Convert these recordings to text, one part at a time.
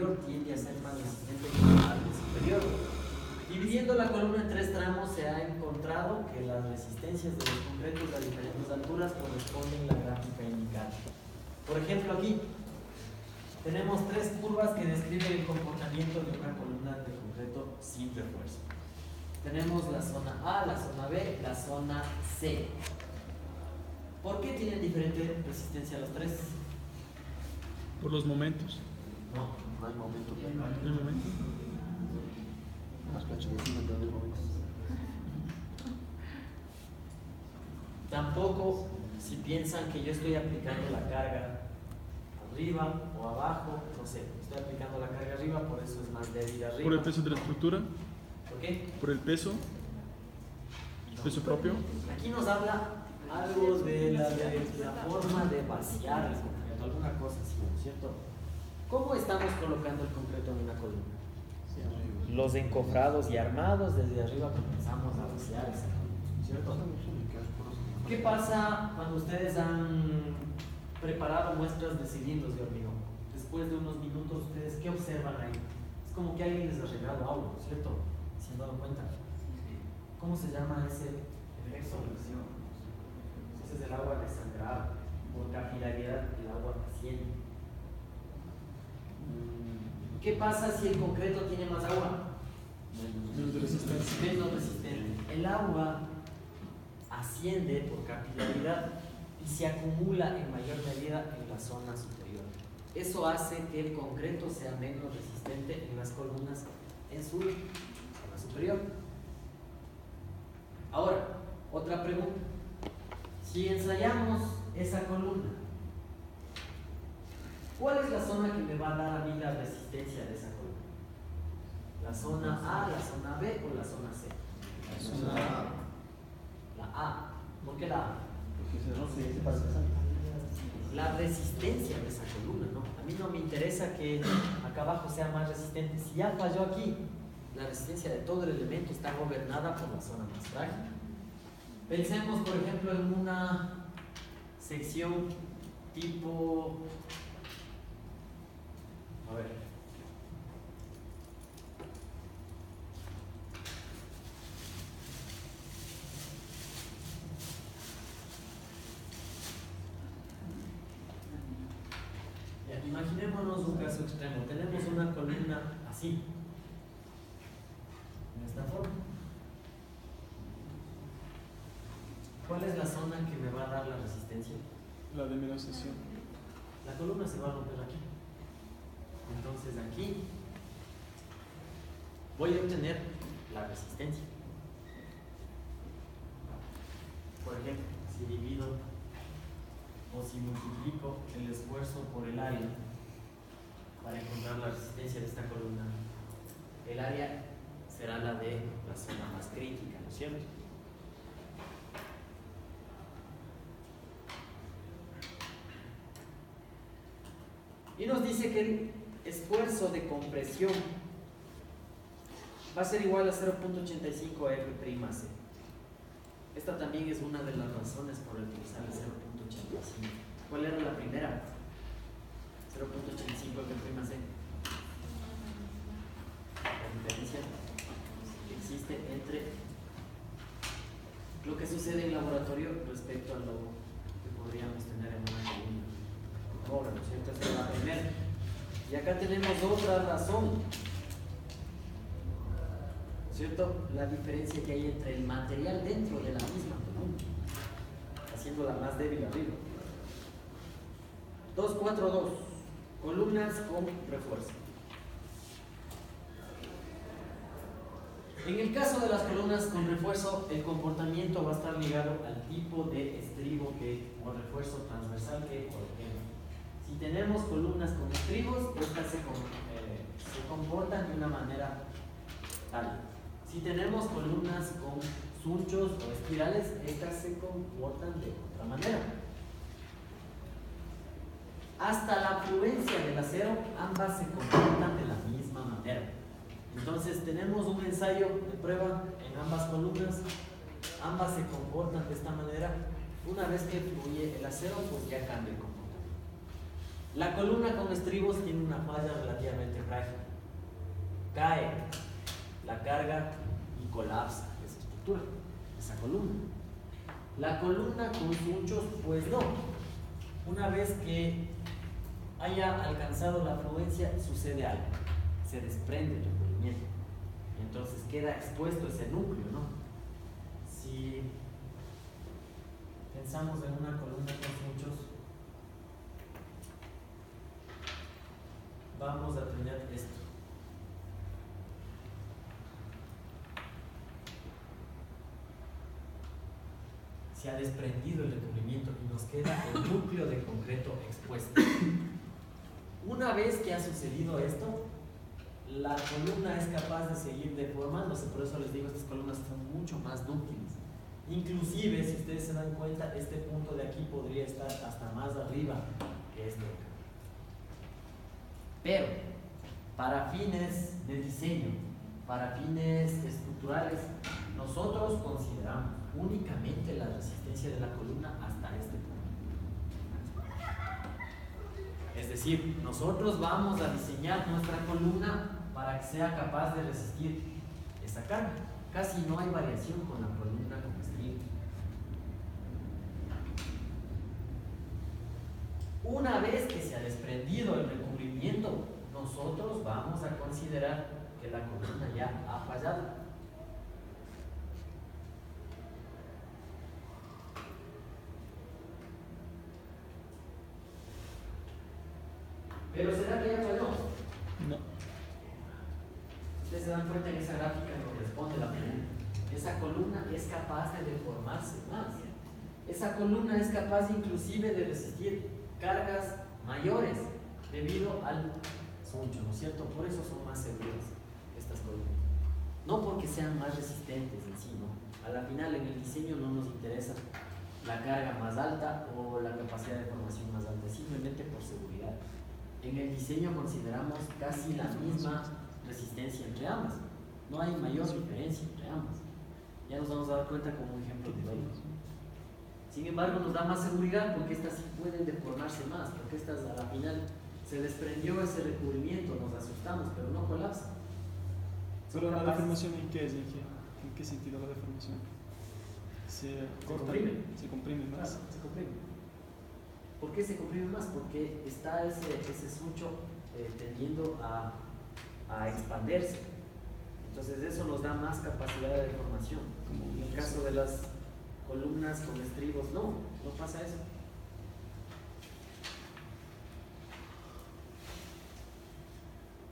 inferior tiende a ser más resistente que la parte superior. Dividiendo la columna en 3 tramos se ha encontrado que las resistencias de los concretos a diferentes alturas corresponden a la gráfica indicada. Por ejemplo, aquí tenemos 3 curvas que describen el comportamiento de una columna de concreto sin refuerzo. Tenemos la zona A, la zona B, la zona C. ¿Por qué tienen diferente resistencia los 3? Por los momentos. No hay momento. ¿El momento? Tampoco si piensan que yo estoy aplicando la carga arriba o abajo, no sé, estoy aplicando la carga arriba, por eso es más débil arriba. ¿Por el peso de la estructura? ¿Por qué? ¿Por el peso? ¿El peso propio? Aquí nos habla algo de la forma de vaciar el concreto, alguna cosa así, ¿no es cierto? ¿Cómo estamos colocando el concreto en una columna? Los encofrados y armados, desde arriba comenzamos a vaciar esa columna, ¿cierto? ¿Qué pasa cuando ustedes han preparado muestras de cilindros de hormigón? Después de unos minutos, ¿ustedes qué observan ahí? Es como que alguien les ha regado agua, ¿no es cierto? ¿Se han dado cuenta? ¿Cómo se llama ese efecto? Ese es el agua desangrada. Por capilaridad el agua asciende. ¿Qué pasa si el concreto tiene más agua? Menos resistencia. Menos resistente. El agua asciende por capilaridad y se acumula en mayor medida en la zona superior. Eso hace que el concreto sea menos resistente en las columnas en su zona superior. Ahora, otra pregunta. Si ensayamos esa columna, ¿cuál es la zona que me va a dar a mí la resistencia de esa columna? ¿La zona A, la zona B o la zona C? La zona A. La A. ¿Por qué la A? Porque se rompe ese paso. La resistencia de esa columna, ¿no? A mí no me interesa que acá abajo sea más resistente. Si ya falló aquí, la resistencia de todo el elemento está gobernada por la zona más frágil. Pensemos, por ejemplo, en una sección tipo... A ver. Ya, imaginémonos un caso extremo. Tenemos una columna así, en esta forma. ¿Cuál es la zona que me va a dar la resistencia? La de menos sesión. La columna se va a romper aquí. Entonces aquí voy a obtener la resistencia. Por ejemplo, si divido o si multiplico el esfuerzo por el área para encontrar la resistencia de esta columna, el área será la de la zona más crítica, ¿no es cierto? Y nos dice que el esfuerzo de compresión va a ser igual a 0.85 F'(C). Esta también es una de las razones por las que sale 0.85. ¿Cuál era la primera? 0.85 F'(C). La diferencia que existe entre lo que sucede en laboratorio respecto a lo que podríamos tener en una columna. Ahora, ¿no es cierto? Esta es la primera. Y acá tenemos otra razón, ¿no es cierto? La diferencia que hay entre el material dentro de la misma columna, haciéndola más débil arriba. 242, columnas con refuerzo. En el caso de las columnas con refuerzo, el comportamiento va a estar ligado al tipo de estribo o refuerzo transversal que coloquemos. Si tenemos columnas con estribos, estas se comportan de una manera tal. Si tenemos columnas con sunchos o espirales, estas se comportan de otra manera. Hasta la fluencia del acero, ambas se comportan de la misma manera. Entonces tenemos un ensayo de prueba en ambas columnas, ambas se comportan de esta manera. Una vez que fluye el acero, pues ya cambia el comportamiento. La columna con estribos tiene una falla relativamente frágil. cae la carga y colapsa esa estructura, esa columna. La columna con sunchos, pues no. Una vez que haya alcanzado la afluencia, sucede algo, se desprende el recubrimiento, entonces queda expuesto ese núcleo, ¿no? Si pensamos en una columna con sunchos, vamos a tener esto. Se ha desprendido el recubrimiento y nos queda el núcleo de concreto expuesto. Una vez que ha sucedido esto, la columna es capaz de seguir deformándose, por eso les digo, estas columnas son mucho más dúctiles. Inclusive, si ustedes se dan cuenta, este punto de aquí podría estar hasta más arriba que este de acá. Pero, para fines de diseño, para fines estructurales, nosotros consideramos únicamente la resistencia de la columna hasta este punto. Es decir, nosotros vamos a diseñar nuestra columna para que sea capaz de resistir esa carga. Casi no hay variación con la columna con estribo. Una vez que se ha desprendido el recubrimiento, nosotros vamos a considerar que la columna ya ha fallado. Pero ¿será que ya falló? No. Ustedes se dan cuenta en esa gráfica que responde la pregunta. Esa columna es capaz de deformarse más. Esa columna es capaz inclusive de resistir cargas mayores debido al suncho, ¿no es cierto? Por eso son más seguras estas columnas. No porque sean más resistentes en sí, ¿no? A la final en el diseño no nos interesa la carga más alta o la capacidad de deformación más alta, simplemente por seguridad. En el diseño consideramos casi la misma resistencia entre ambas. No hay mayor diferencia entre ambas. Ya nos vamos a dar cuenta como un ejemplo de ello. Sin embargo, nos da más seguridad porque estas sí pueden deformarse más, porque estas a la final se desprendió ese recubrimiento, nos asustamos, pero no colapsa. Pero la deformación, ¿en qué es? ¿En qué sentido la deformación? Se comprime. Se comprime más. Claro, se comprime. ¿Por qué se comprime más? Porque está ese suncho tendiendo a expandirse. Entonces eso nos da más capacidad de deformación. En el caso de las columnas con estribos, no pasa eso.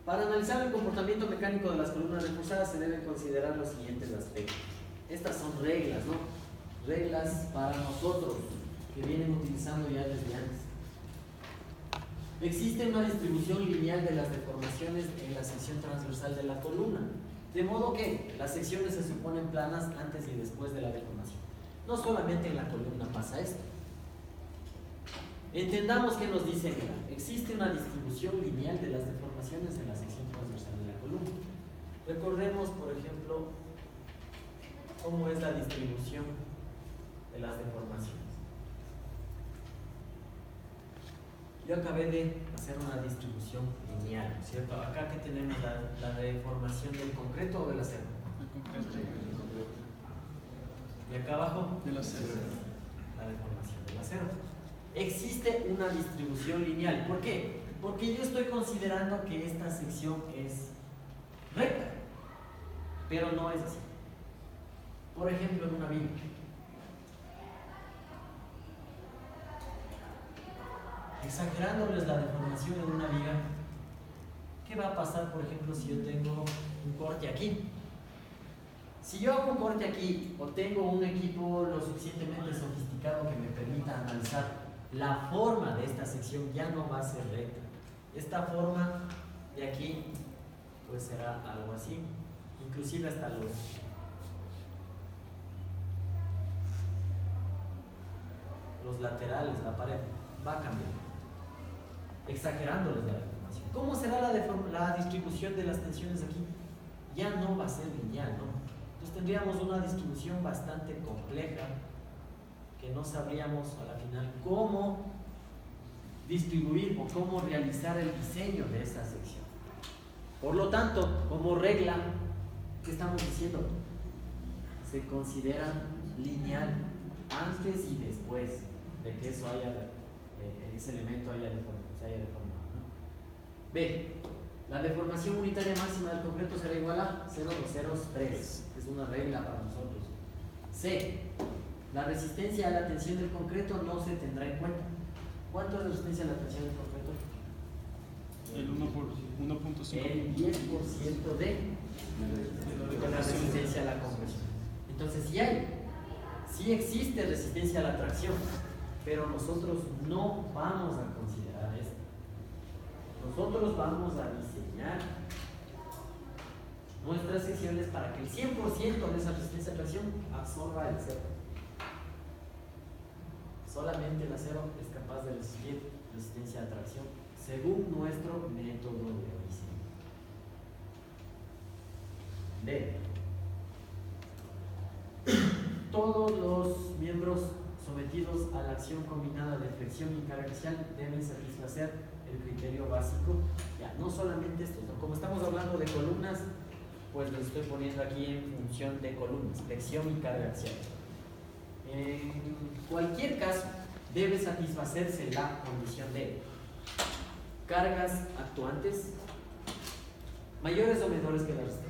Para analizar el comportamiento mecánico de las columnas reforzadas se deben considerar los siguientes aspectos. Estas son reglas, ¿no? Reglas para nosotros que vienen utilizando ya desde antes. Existe una distribución lineal de las deformaciones en la sección transversal de la columna, de modo que las secciones se suponen planas antes y después de la deformación. No solamente en la columna pasa esto. Entendamos que nos dice que existe una distribución lineal de las deformaciones en la sección transversal de la columna. Recordemos, por ejemplo, cómo es la distribución de las deformaciones. Yo acabé de hacer una distribución lineal, ¿cierto? Acá que tenemos la deformación del concreto o del acero. El concreto. Y acá abajo, Del acero. la deformación del acero. Existe una distribución lineal. ¿Por qué? Porque yo estoy considerando que esta sección es recta, pero no es así. Por ejemplo, en una viga. Exagerándoles la deformación en una viga, ¿qué va a pasar, por ejemplo, si yo tengo un corte aquí? Si yo hago un corte aquí o tengo un equipo lo suficientemente sofisticado que me permita analizar la forma de esta sección, ya no va a ser recta. Esta forma de aquí pues será algo así, inclusive hasta los laterales, la pared va a cambiar, exagerándoles la deformación. ¿Cómo será la distribución de las tensiones aquí? Ya no va a ser lineal, ¿no? Entonces tendríamos una distribución bastante compleja que no sabríamos a la final cómo distribuir o cómo realizar el diseño de esa sección. Por lo tanto, como regla, ¿qué estamos diciendo? Se considera lineal antes y después de que eso haya, ese elemento se haya deformado, ¿no? B. La deformación unitaria máxima del concreto será igual a 0,203. Es una regla para nosotros. C. La resistencia a la tensión del concreto no se tendrá en cuenta. ¿Cuánto es la resistencia a la tensión del concreto? El 1.5. El 10% de la resistencia a la compresión. Entonces, sí existe resistencia a la tracción, pero nosotros no vamos a considerar esto. Nosotros vamos a diseñar nuestras secciones para que el 100% de esa resistencia a tracción absorba el acero. Solamente el acero es capaz de resistir resistencia a tracción según nuestro método de diseño. D. Todos los miembros sometidos a la acción combinada de flexión y carga axial deben satisfacer el criterio básico. Ya, no solamente esto, ¿no? Como estamos hablando de columnas, pues lo estoy poniendo aquí en función de columnas, flexión y carga axial. En cualquier caso, debe satisfacerse la condición de cargas actuantes mayores o menores que la resistencia.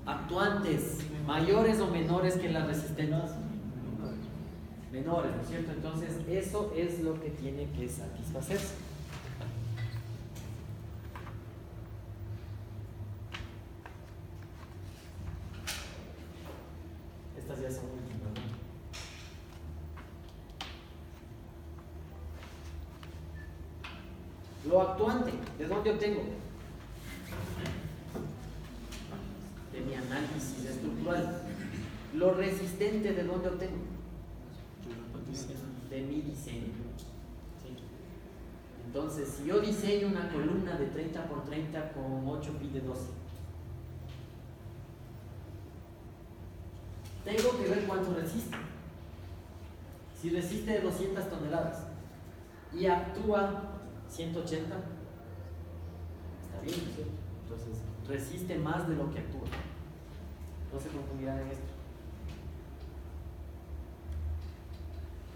Actuantes mayores o menores que las resistentes. Menores, ¿no es cierto? Entonces, eso es lo que tiene que satisfacerse. Estas ya son últimas, ¿no? Lo actuante, ¿de dónde obtengo? De mi análisis estructural. Lo resistente, ¿de dónde obtengo? De mi diseño. ¿Sí? Entonces, si yo diseño una columna de 30 por 30 con 8 pi de 12, tengo que ver cuánto resiste. Si resiste 200 toneladas y actúa 180, está bien, ¿no es cierto? Entonces, resiste más de lo que actúa. No se confundirán en esto.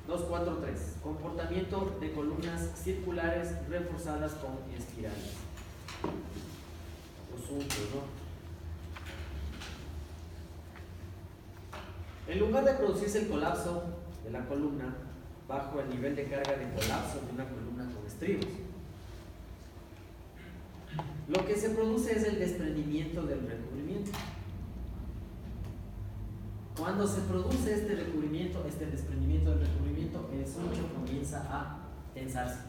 243. Comportamiento de columnas circulares reforzadas con espirales. Los puntos, ¿no? En lugar de producirse el colapso de la columna bajo el nivel de carga de colapso de una columna con estribos, lo que se produce es el desprendimiento del recubrimiento. Cuando se produce este desprendimiento del recubrimiento, el suncho comienza a tensarse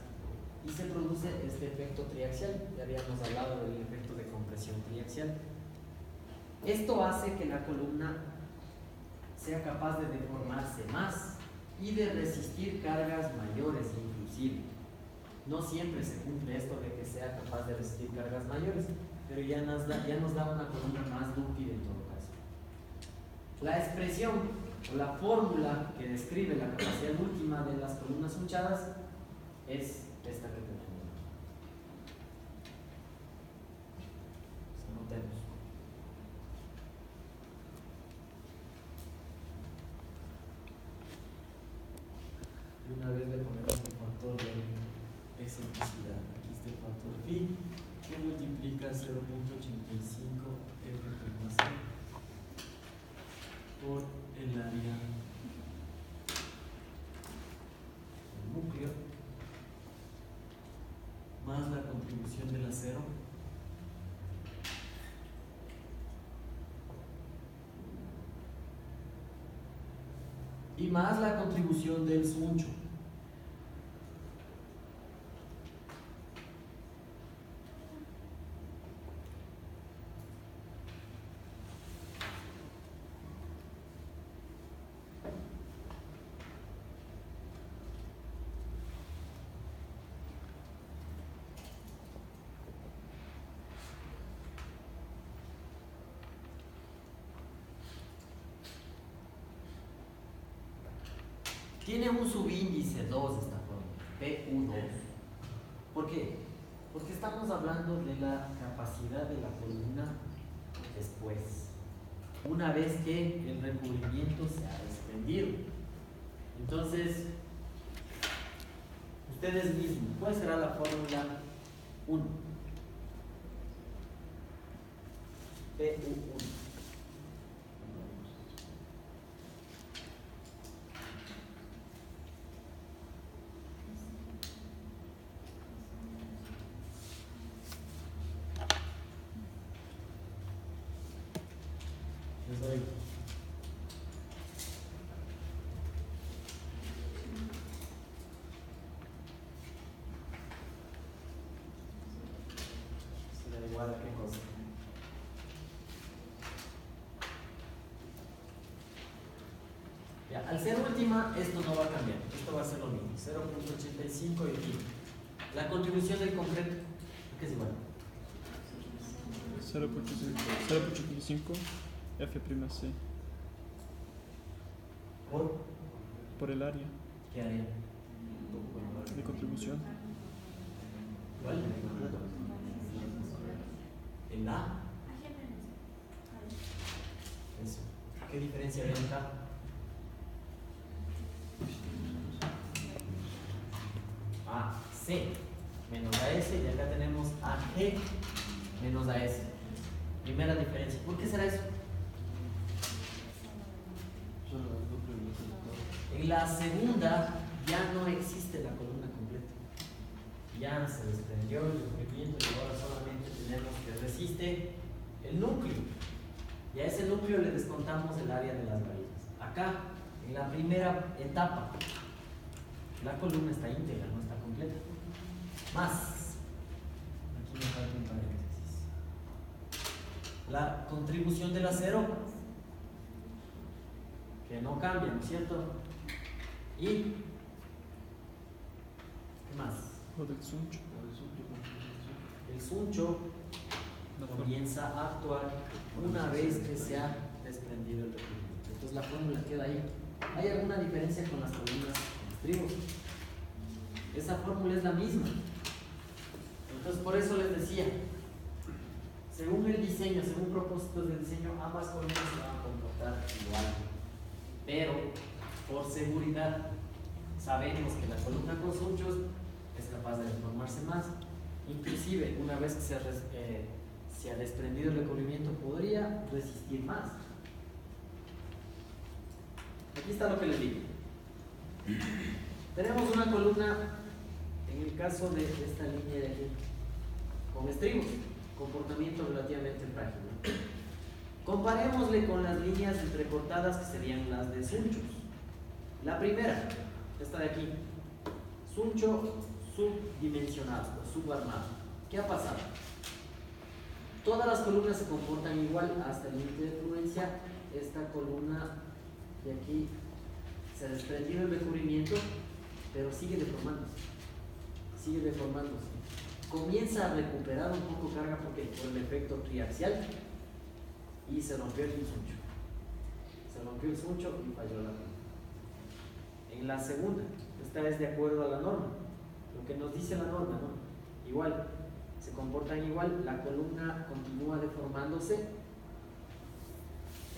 y se produce este efecto triaxial. Ya habíamos hablado del efecto de compresión triaxial. Esto hace que la columna sea capaz de deformarse más y de resistir cargas mayores inclusive. No siempre se cumple esto de que sea capaz de resistir cargas mayores, pero ya nos da una columna más dúctil en todo caso. La expresión o la fórmula que describe la capacidad última de las columnas sunchadas es esta que tenemos. Anotemos. Y una vez le ponemos el factor de excentricidad. Aquí está el factor phi que multiplica 0.85 f más c por el área del núcleo más la contribución del acero y más la contribución del suncho. Tiene un subíndice 2 esta forma, PU2. ¿Por qué? Porque estamos hablando de la capacidad de la columna después, una vez que el recubrimiento se ha desprendido. Entonces, ustedes mismos, ¿cuál será la fórmula 1? PU1. Les doy. Será igual a qué cosa. Ya, al ser última, esto no va a cambiar. Esto va a ser lo mismo. 0.85 y aquí. La contribución del concreto, ¿qué es igual? 0.85 F'C por el área ¿Qué área? de contribución. ¿Cuál? ¿En A? Eso. ¿Qué diferencia hay acá? AC menos AS y acá tenemos AG menos AS. Primera diferencia. ¿Por qué será eso? En la segunda ya no existe la columna completa. Ya se desprendió el recubrimiento y ahora solamente tenemos que resiste el núcleo. Y a ese núcleo le descontamos el área de las varillas. Acá, en la primera etapa, la columna está íntegra, no está completa. Más, aquí me falta un paréntesis. La contribución del acero, que no cambia, ¿no es cierto? Y, ¿qué más? Lo del suncho. El suncho comienza a actuar una vez que se ha desprendido el recubrimiento. Entonces la fórmula queda ahí. ¿Hay alguna diferencia con las columnas estribos? Esa fórmula es la misma. Entonces por eso les decía, según el diseño, según propósitos del diseño, ambas columnas se van a comportar igual. Pero por seguridad sabemos que la columna con sunchos es capaz de deformarse más. Inclusive una vez que se ha desprendido el recubrimiento podría resistir más. Aquí está lo que les digo. Tenemos una columna, en el caso de esta línea de aquí, con estribos, comportamiento relativamente frágil, ¿no? Comparémosle con las líneas entrecortadas que serían las de sunchos. La primera, esta de aquí, suncho subdimensionado o subarmado. ¿Qué ha pasado? Todas las columnas se comportan igual hasta el límite de fluencia. Esta columna de aquí se ha desprendido el recubrimiento, pero sigue deformándose. Sigue deformándose. Comienza a recuperar un poco carga porque por el efecto triaxial y se rompió el suncho. Se rompió el suncho y falló la columna. En la segunda, esta es de acuerdo a la norma. Lo que nos dice la norma, ¿no? Igual, se comportan igual, la columna continúa deformándose.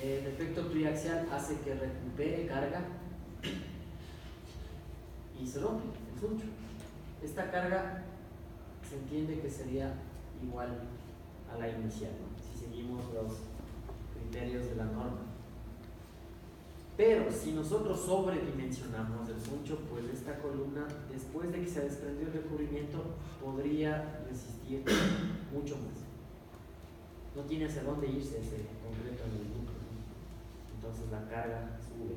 El efecto triaxial hace que recupere carga y se rompe el suncho. Esta carga se entiende que sería igual a la inicial, ¿no? Si seguimos los criterios de la norma. Pero si nosotros sobredimensionamos el suncho, pues esta columna, después de que se desprendió el recubrimiento, podría resistir mucho más. No tiene hacia dónde irse ese concreto en el núcleo, ¿no? Entonces la carga sube.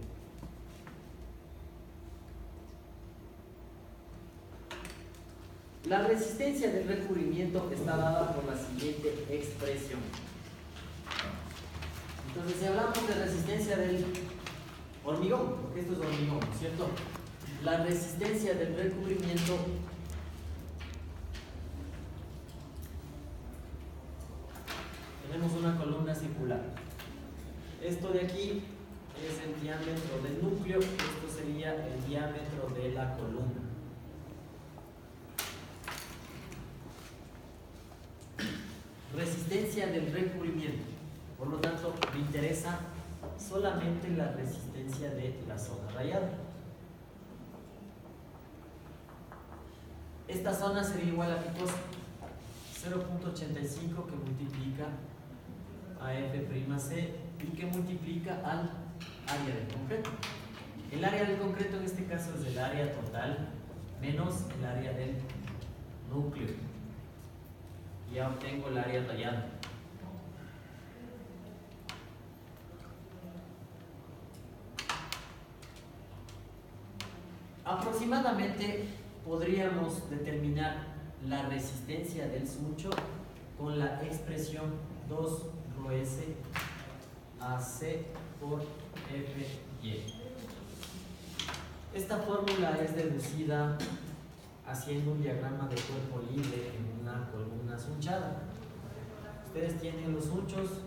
La resistencia del recubrimiento está dada por la siguiente expresión. Entonces, si hablamos de resistencia del hormigón, porque esto es hormigón, ¿cierto? La resistencia del recubrimiento tenemos una columna circular. Esto de aquí es el diámetro del núcleo, esto sería el diámetro de la columna. resistencia del recubrimiento. Por lo tanto, me interesa solamente la resistencia de la zona rayada. Esta zona sería igual a qué cosa? 0.85 que multiplica a F'C y que multiplica al área del concreto. El área del concreto en este caso es el área total menos el área del núcleo. Y ya obtengo el área rayada. Aproximadamente podríamos determinar la resistencia del suncho con la expresión 2ρs AC por Fy. Esta fórmula es deducida haciendo un diagrama de cuerpo libre en una columna sunchada. Ustedes tienen los sunchos,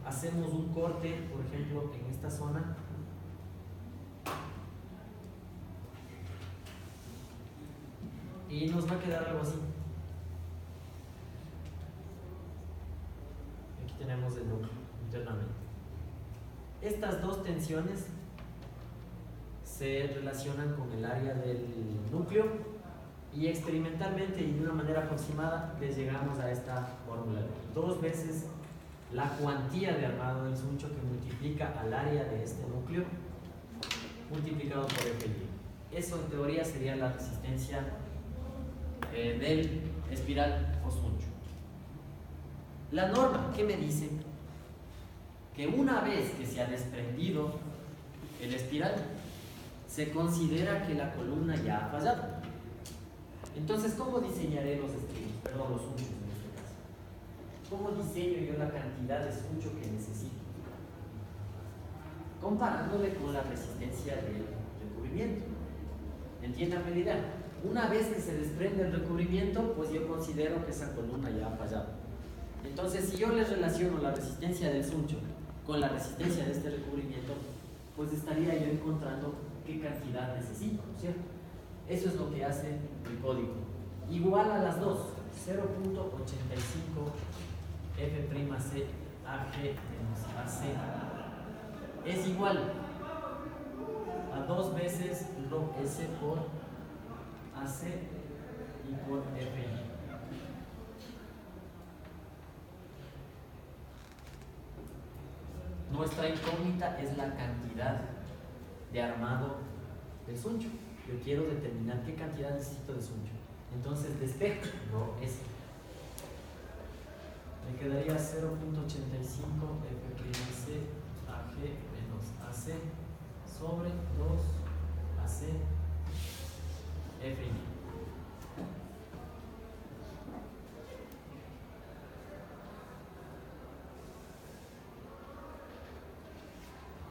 hacemos un corte, por ejemplo, en esta zona. Y nos va a quedar algo así. Aquí tenemos el núcleo internamente. Estas dos tensiones se relacionan con el área del núcleo y experimentalmente y de una manera aproximada les llegamos a esta fórmula. 2 veces la cuantía de armado del suncho que multiplica al área de este núcleo multiplicado por Fy. Eso en teoría sería la resistencia del espiral o suncho. La norma, ¿qué me dice? Que una vez que se ha desprendido el espiral, se considera que la columna ya ha fallado. Entonces, ¿cómo diseñaré los estribos? Perdón, los sunchos en este caso. ¿Cómo diseño yo la cantidad de suncho que necesito? Comparándole con la resistencia del recubrimiento. Entiéndame la idea. Una vez que se desprende el recubrimiento, pues yo considero que esa columna ya ha fallado. Entonces, si yo les relaciono la resistencia del suncho con la resistencia de este recubrimiento, pues estaría yo encontrando qué cantidad necesito, ¿cierto? Eso es lo que hace el código. Igual a las dos, 0.85 F'C AG menos AC es igual a 2 veces ρS por AC y por Fy. Nuestra incógnita es la cantidad de armado del suncho. Yo quiero determinar qué cantidad necesito de suncho. Entonces despejo ρS. Me quedaría 0.85 F'C AG menos AC sobre 2 AC Fy.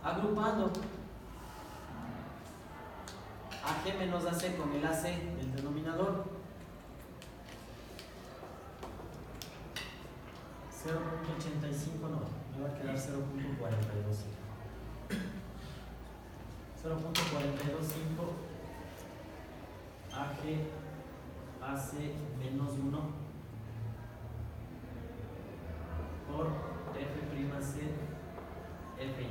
Agrupando AG menos AC con el AC del denominador, 0.85 no, me va a quedar 0.425. 0.425 AG AC menos 1 por F'C Fy.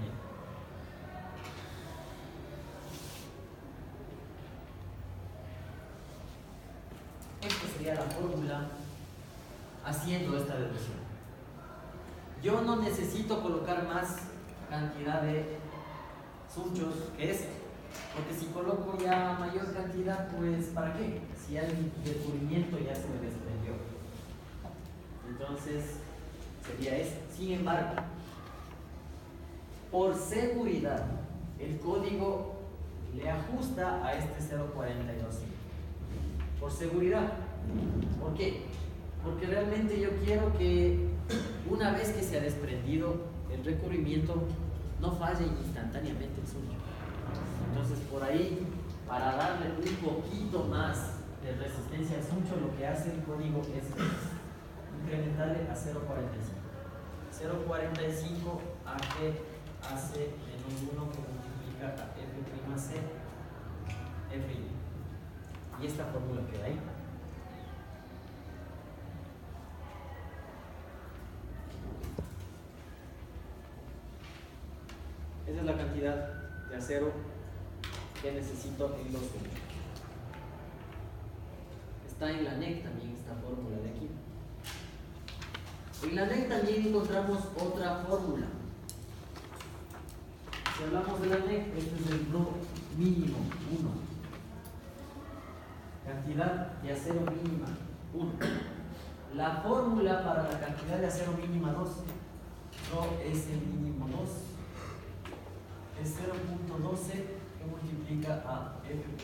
Esta sería la fórmula haciendo esta deducción. Yo no necesito colocar más cantidad de sunchos que esta, porque si coloco ya mayor cantidad, pues ¿para qué? Si el recubrimiento ya se me desprendió. Entonces sería eso. Sin embargo, por seguridad, el código le ajusta a este 0.425. Por seguridad. ¿Por qué? Porque realmente yo quiero que una vez que se ha desprendido el recubrimiento no falle instantáneamente el suncho. Entonces por ahí, para darle un poquito más de resistencia al suncho, lo que hace el código es incrementarle a 0.45. 0.45 AG AC menos 1 que multiplica a F'C Fy. Y esta fórmula queda ahí. cantidad de acero que necesito en los unchos. Está en la NEC también esta fórmula de aquí. En la NEC también encontramos otra fórmula. Si hablamos de la NEC, este es el RO mínimo 1. Cantidad de acero mínima 1. La fórmula para la cantidad de acero mínima 2, RO es el mínimo 2, es 0.12 que multiplica a F'C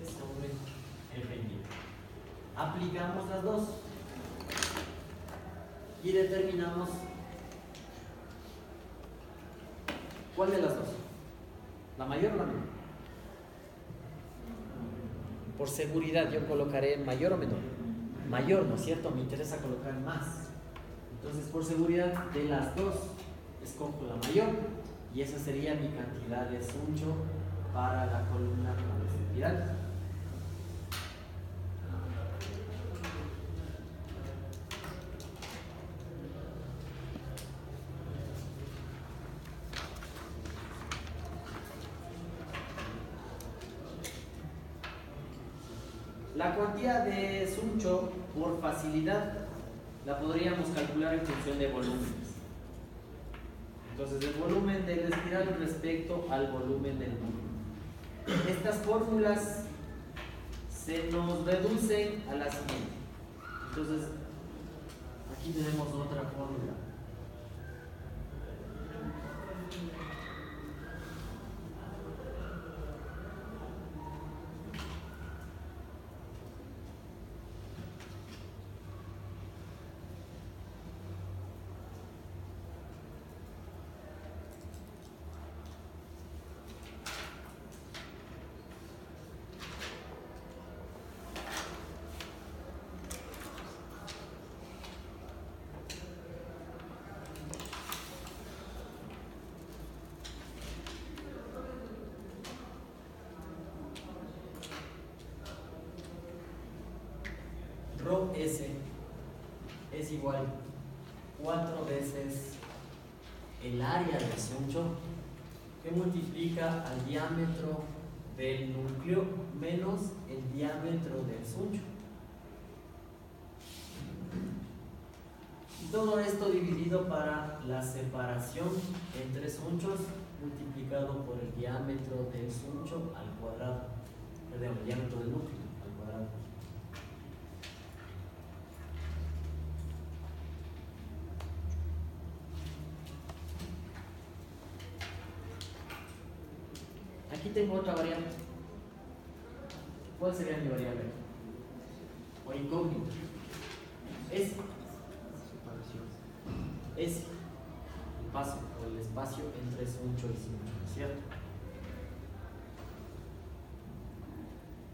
sobre F'Y. Aplicamos las dos y determinamos cuál de las dos, la mayor o la menor. Por seguridad yo colocaré mayor o menor. Mayor, ¿no es cierto? Me interesa colocar más. Entonces, por seguridad de las dos, escojo la mayor y esa sería mi cantidad de suncho para la columna con espiral. La cuantía de suncho, por facilidad, la podríamos calcular en función de volúmenes. Entonces, el volumen de la espiral respecto al volumen del núcleo. Estas fórmulas se nos reducen a la siguiente. Entonces, aquí tenemos otra fórmula. Rho S es igual 4 veces el área del suncho que multiplica al diámetro del núcleo menos el diámetro del suncho. Y todo esto dividido para la separación entre sunchos multiplicado por el diámetro del suncho al cuadrado. Perdón, el diámetro del núcleo al cuadrado. Aquí tengo otra variable. ¿Cuál sería mi variable? O incógnita. Es el paso o el espacio entre suncho y suncho, ¿cierto?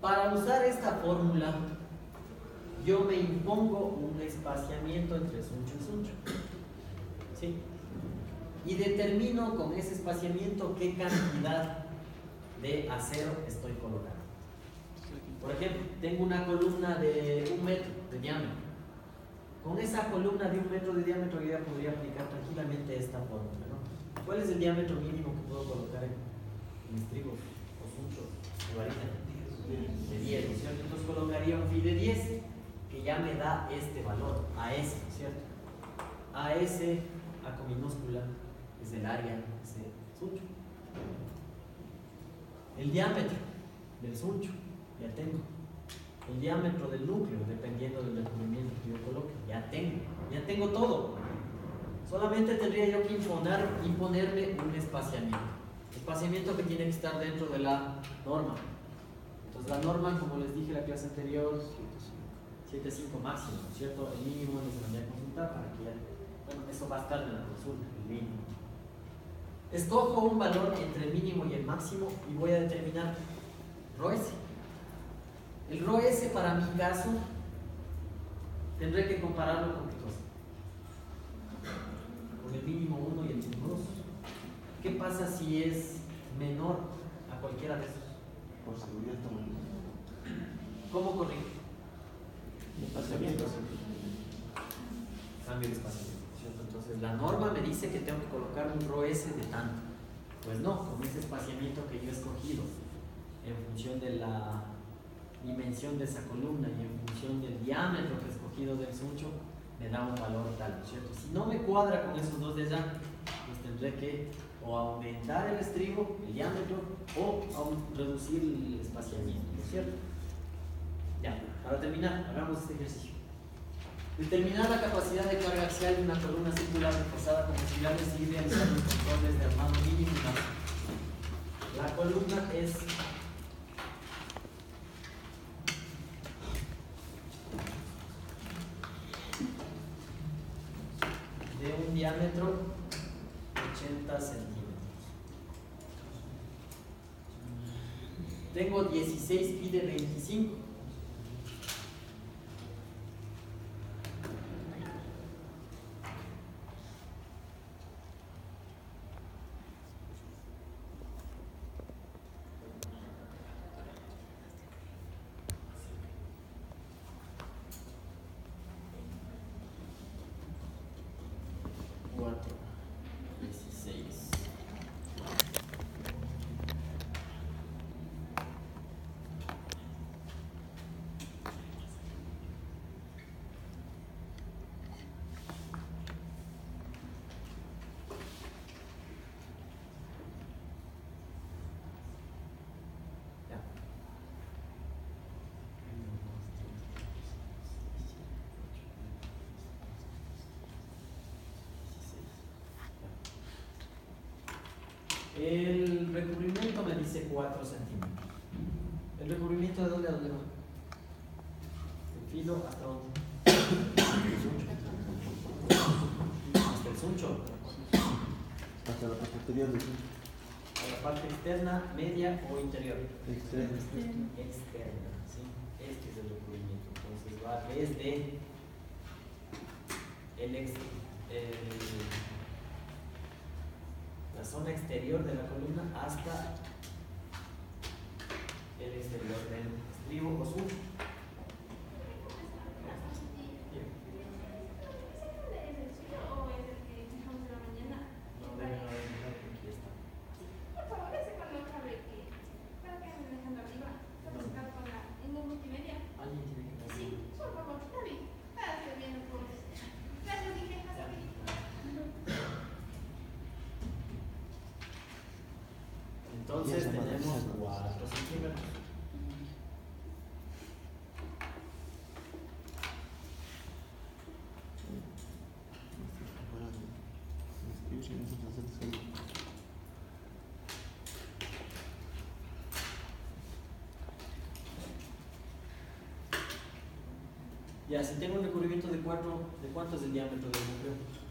Para usar esta fórmula, yo me impongo un espaciamiento entre suncho y suncho. ¿Sí? Y determino con ese espaciamiento qué cantidad de acero estoy colocando. Por ejemplo, tengo una columna de 1 metro de diámetro. Con esa columna de 1 metro de diámetro yo ya podría aplicar tranquilamente esta fórmula, ¿no? ¿Cuál es el diámetro mínimo que puedo colocar en mis trigos o sunchos de varilla? De 10, ¿no es cierto? Entonces colocaría un phi de 10 que ya me da este valor, AS, ¿no es cierto? AS, A con minúscula, es el área de ese suncho. El diámetro del suncho, ya tengo. El diámetro del núcleo, dependiendo del recubrimiento que yo coloque, ya tengo todo. Solamente tendría yo que imponerme un espaciamiento que tiene que estar dentro de la norma. Entonces la norma, como les dije en la clase anterior, 7.5 máximo, ¿cierto? El mínimo no se lo voy a consultar para que ya, bueno, eso va a estar en la consulta, el mínimo. Escojo un valor entre el mínimo y el máximo y voy a determinar ρS. El ρS para mi caso tendré que compararlo con qué cosa, con el mínimo 1 y el mínimo 2. ¿Qué pasa si es menor a cualquiera de esos? Por seguridad también. ¿Cómo corrijo? Espaciamiento. Cambio de espaciamiento, ¿cierto? Entonces la norma me dice que tengo que colocar un ρS de tanto. Pues no, con ese espaciamiento que yo he escogido en función de la dimensión de esa columna y en función del diámetro que he escogido del suncho, me da un valor tal, ¿no es cierto? Si no me cuadra con esos dos de allá, pues tendré que o aumentar el estribo, el diámetro, o reducir el espaciamiento, ¿no es cierto? Ya, para terminar, hagamos este ejercicio. Determinar la capacidad de carga axial de una columna circular reforzada con posibilidades y realizar los controles de armado mínimo y máximo. La columna es de un diámetro de 80 centímetros. Tengo 16 pi de 25. El recubrimiento me dice 4 centímetros. ¿El recubrimiento de dónde a dónde va? El filo hasta dónde? Hasta el suncho. Hasta la parte exterior del suncho. A la parte externa, media o interior. Externa. Externa, ¿sí? Este es el recubrimiento. Entonces va desde la zona exterior de la columna hasta el exterior del estribo o suncho. Entonces tenemos 4 centímetros. Ya, si tengo un recubrimiento de 4, ¿de cuánto es el diámetro del núcleo?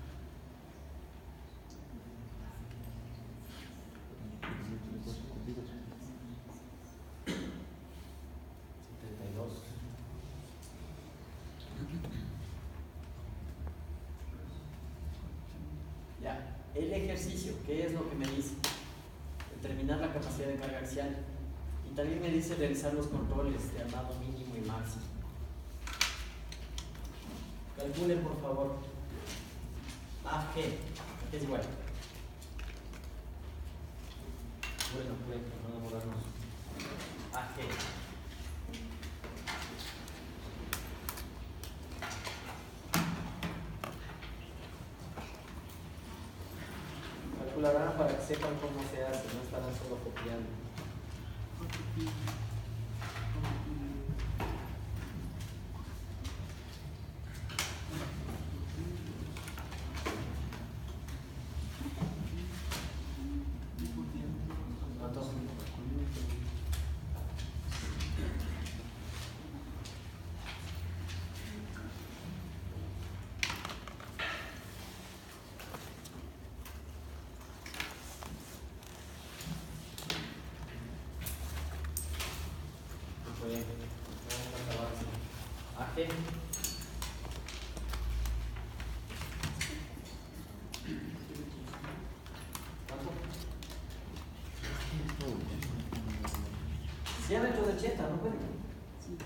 El ejercicio, ¿qué es lo que me dice? Determinar la capacidad de carga axial y también me dice realizar los controles de armado mínimo y máximo. Calculen por favor AG, que es igual. Bueno, no demorarnos. AG. Calcularán para que sepan cómo se hace, no estarán solo copiando. Diámetro de 80, ¿no puede? Sí.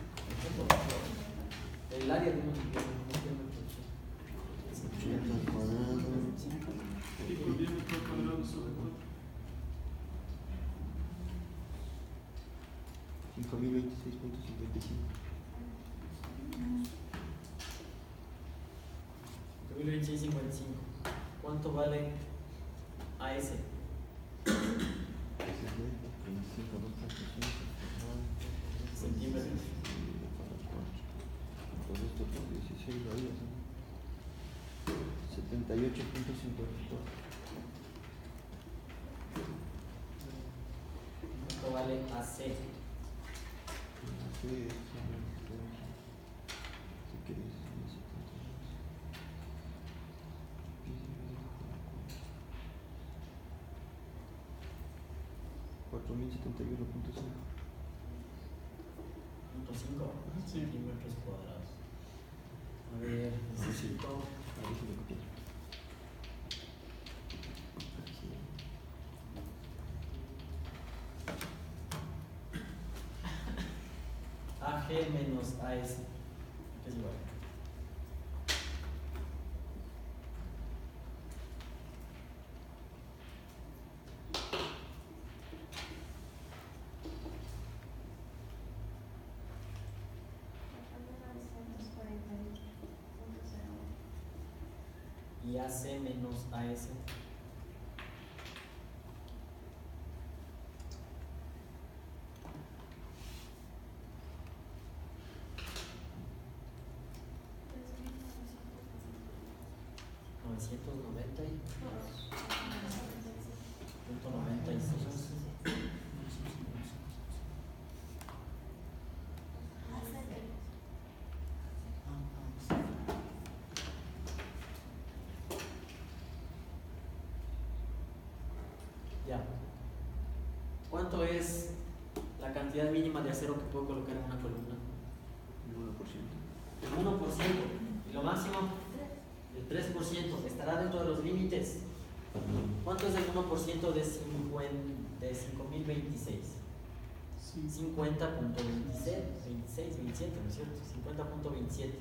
El área de un diámetro de 80. 80 cuadrados. Y por diámetro cuadrado sobre 4. 5.026.55. 5.026.55. ¿Cuánto vale AS? Centímetros. Entonces esto por 16 ahí, 78.54. ¿Cuánto vale AC? Si quieres, 4.071.5. .5 Sí. centímetros cuadrados. A ver, necesito. Ahí sí lo copié. AG menos AS, que es igual. Y AC menos AS. .96. Ya. ¿Cuánto es la cantidad mínima de acero que puedo colocar en una columna? El 1%. El 1%. ¿Y lo máximo? El 3%. ¿Estará dentro de los límites? ¿Cuánto es el 1% de 5.026? 50.26, 27, ¿no es cierto? 50.27.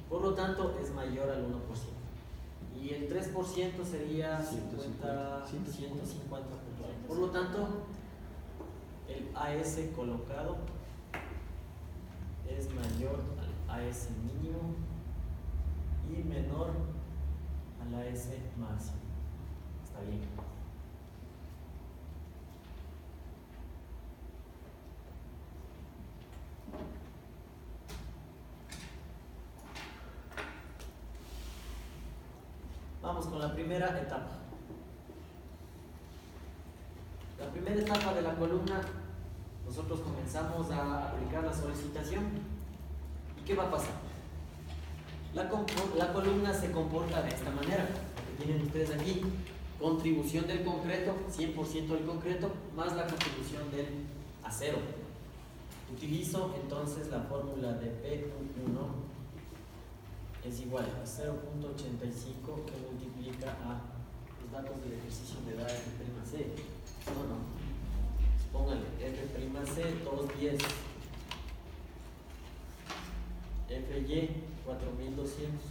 Por lo tanto, es mayor al 1%. Y el 3% sería 150. Por lo tanto, el AS colocado es mayor al AS mínimo y menor al AS máximo. Está bien. Vamos con la primera etapa. La primera etapa de la columna, nosotros comenzamos a aplicar la solicitación. ¿Y qué va a pasar? La columna se comporta de esta manera, lo que tienen ustedes aquí. Contribución del concreto, 100% del concreto, más la contribución del acero. Utilizo entonces la fórmula de P1 es igual a 0.85 que multiplica a los datos del ejercicio me da F'C. No. Póngale F'C 210, Fy 4200.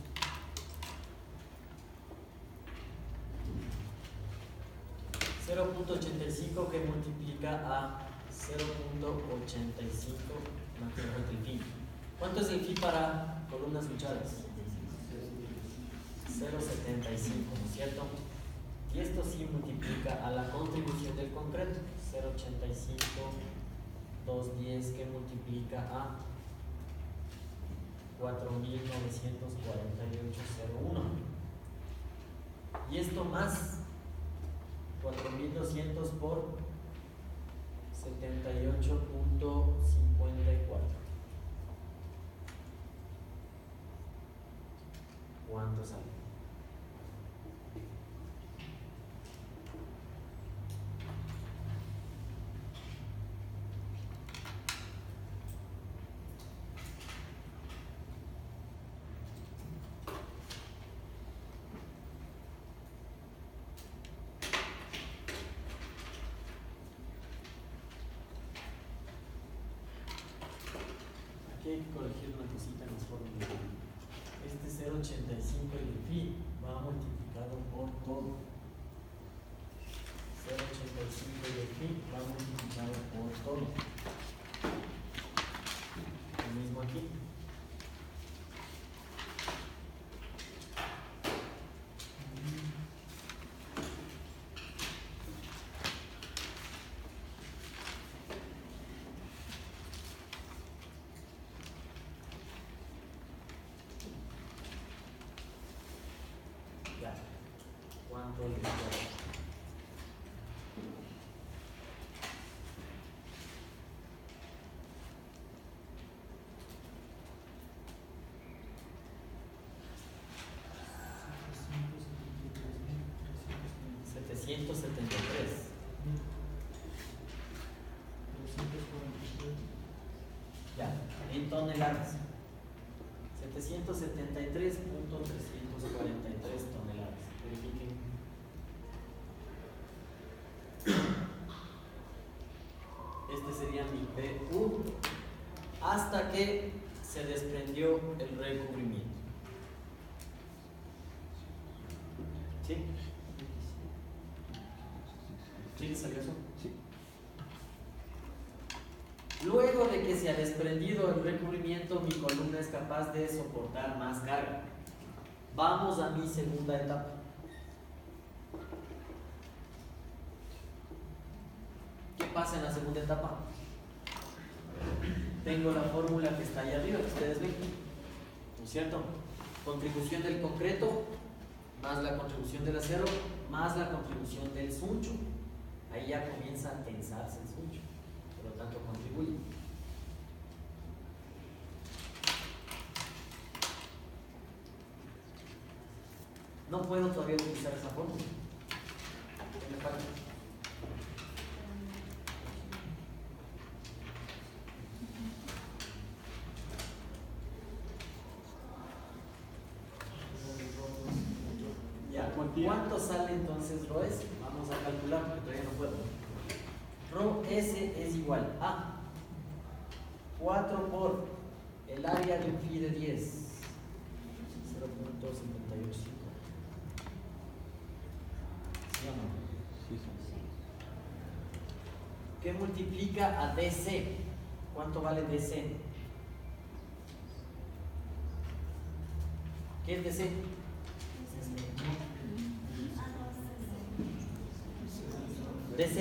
.85 que multiplica a 0.85 más el phi. ¿Cuánto es el phi para columnas luchadas? 0.75, ¿no es cierto? Y esto sí multiplica a la contribución del concreto, 0.85, 210 que multiplica a 4.948.01. Y esto más 4.200 por 78.54. ¿Cuánto sale? Aquí hay que corregir una cosita en las fórmulas. Este 0.85 y el phi va multiplicado por todo. 0.85 y el phi va multiplicado por todo. aquí. Ya. ¿Cuánto les queda? 773. Ya, en toneladas. 773.343 toneladas. Verifiquen. Este sería mi PU hasta que se desprendió el recubrimiento. ¿Sí? ¿Sí le salió eso? Sí. Luego de que se ha desprendido el recubrimiento, mi columna es capaz de soportar más carga. Vamos a mi segunda etapa. ¿Qué pasa en la segunda etapa? Tengo la fórmula que está ahí arriba, que ustedes ven, ¿no es cierto? Contribución del concreto, más la contribución del acero, más la contribución del suncho. Ahí ya comienza a tensarse el suncho, por lo tanto contribuye. No puedo todavía utilizar esa fórmula. ¿Qué me falta? Ya, ¿cuánto sale entonces ρS? Vamos a calcular porque todavía no puedo. ρS es igual a 4 por el área de un phi de 10, 0.585. ¿Sí o no? Sí, sí. ¿Qué multiplica a DC? ¿Cuánto vale DC? ¿Qué es DC? DC,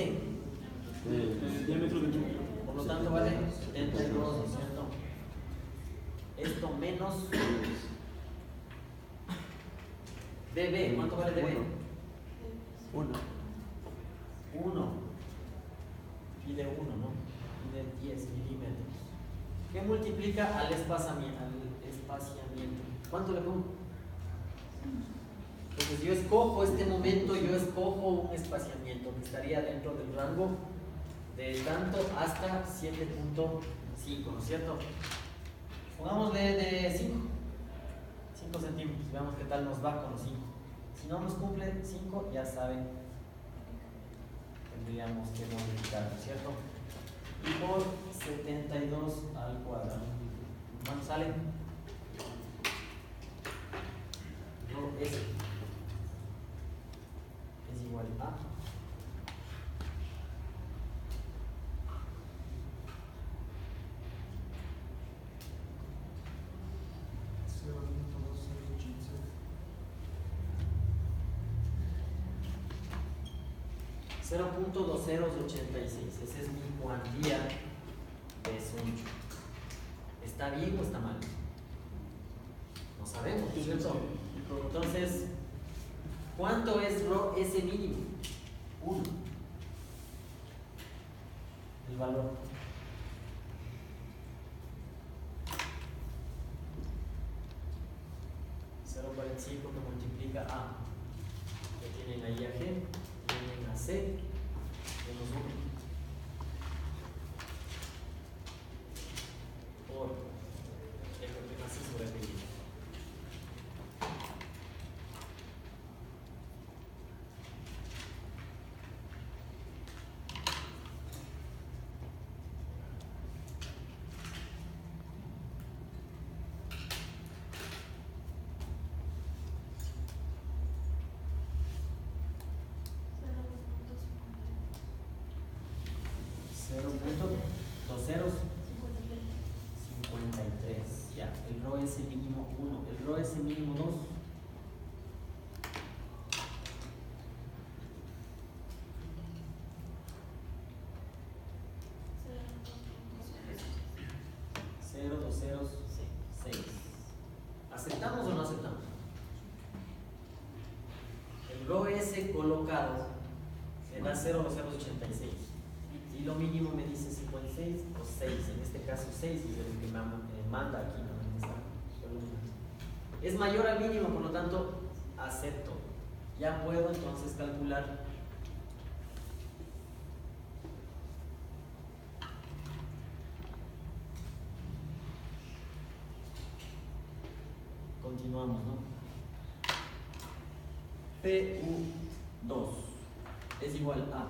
El diámetro del núcleo. por lo tanto vale 72, ¿no es cierto? Esto menos DB, ¿cuánto vale DB? 1. 1. Pide 1, ¿no? Pide 10 milímetros. ¿Qué multiplica al espaciamiento? ¿Cuánto le pongo? Entonces yo escojo este momento, yo escojo un espaciamiento que estaría dentro del rango de tanto hasta 7.5, ¿no es cierto? Pongámosle de 5 centímetros, veamos qué tal nos va con los 5. Si no nos cumple 5, ya saben, tendríamos que multiplicar, ¿no es cierto? Y por 72 al cuadrado, ¿cuánto sale? ρS es igual a 0.2086. Esa es mi cuantía de suncho. ¿Está bien o está mal? No sabemos, ¿no es cierto? Entonces, ¿cuánto es ρS mínimo? 1. El valor. 0.45 que multiplica a, que tienen ahí a G, tienen a C, menos 1 por F prima C sobre F. mínimo 1, el rho S mínimo 2. Cero, 2 ceros, 6. ¿Aceptamos o no aceptamos? El rho S colocado me da 0,286 y lo mínimo me dice 56 o 6, en este caso 6 es el que me manda aquí, ¿no? En esta columna. Es mayor al mínimo, por lo tanto acepto. Ya puedo entonces calcular continuamos, ¿no? PU2 es igual a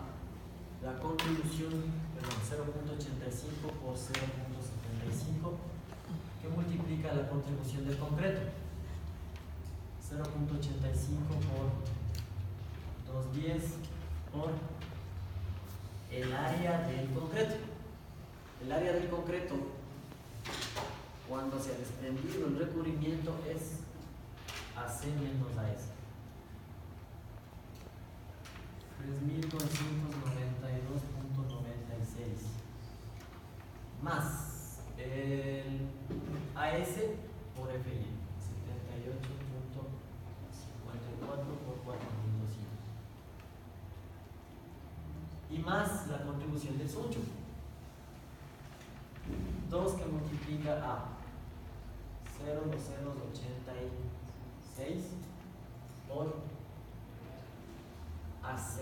la contribución, perdón, 0.85 por 0.75 que multiplica la contribución del concreto. 0.85 por 210 por el área del concreto. El área del concreto, cuando se ha desprendido el recubrimiento, es AC menos AS. 3.992.96 más el AS por FI, 78.54 por 4.200 y más la contribución del suncho, 2 que multiplica a 0,286 por AC.